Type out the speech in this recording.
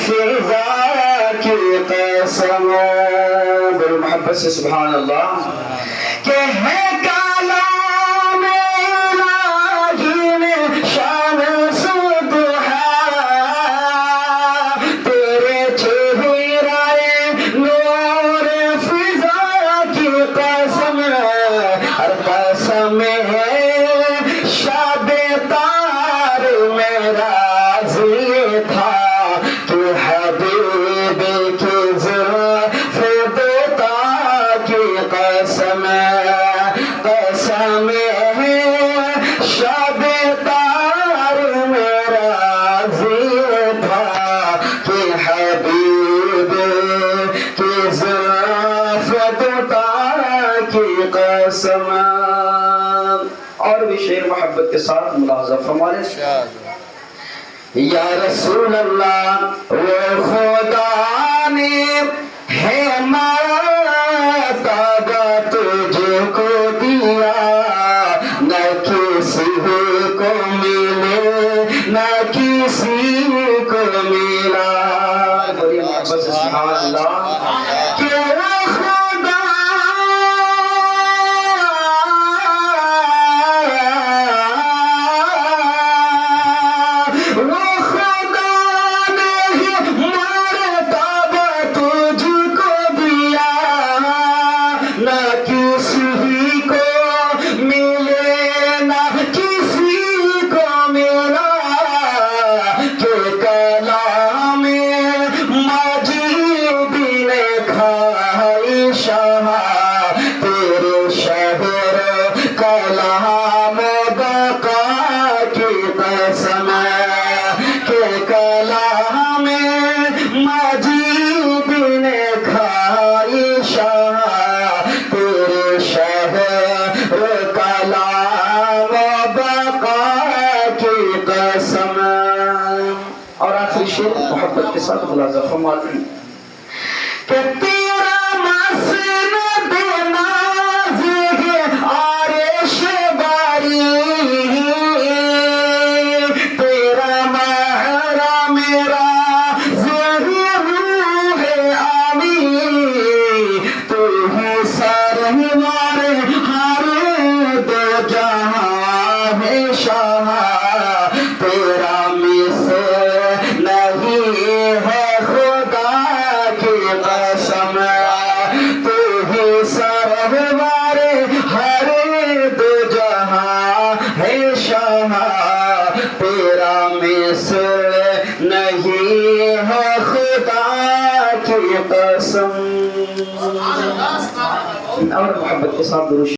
فضا کی قسم بڑی محبت سے سبحان اللہ کہ ہے کلام الہی میں شان صبح تیرے چہرے نور فضا کی قسم ہر قسم ہے شب تار میرا یہ تھا کہ حبیب کی زلف دوتا کی قسم قسم ہے شب تار میرا یہ تھا کہ حبیب کی زلف دوتا کی قسم اور بھی شعر محبت کے ساتھ ملاحظہ فرمائیں یا رسول اللہ وہ خدا نے ہے مرتبہ تجھ کو دیا نہ کسی کو ملے نہ کسی کو ملا بڑی محبت سے سبحان اللہ کہ وہ خدا نہ کسی کو ملے نہ کسی کو ملا کہ کلام مجید نے کھائی شاہ تیرے شہر کلام بقا کی قسم کہ کلام مجید نے کھائی شاہ اور آخری شعر محبت کے ساتھ ملاحظہ فرماتے ہیں کہ تیرا مسند ناز ہے عرش باری تیرا محرم میرا ظہور ہے آمی تو ہی سرور ہر دو جہاں ہے شاہ تیرا نہیں ہے خدا کی قسم تو ہی سرور ہر دو جہاں ہے شاہ تیرا مثل نہیں ہے خدا کی قسم اور محبت کے ساتھ درود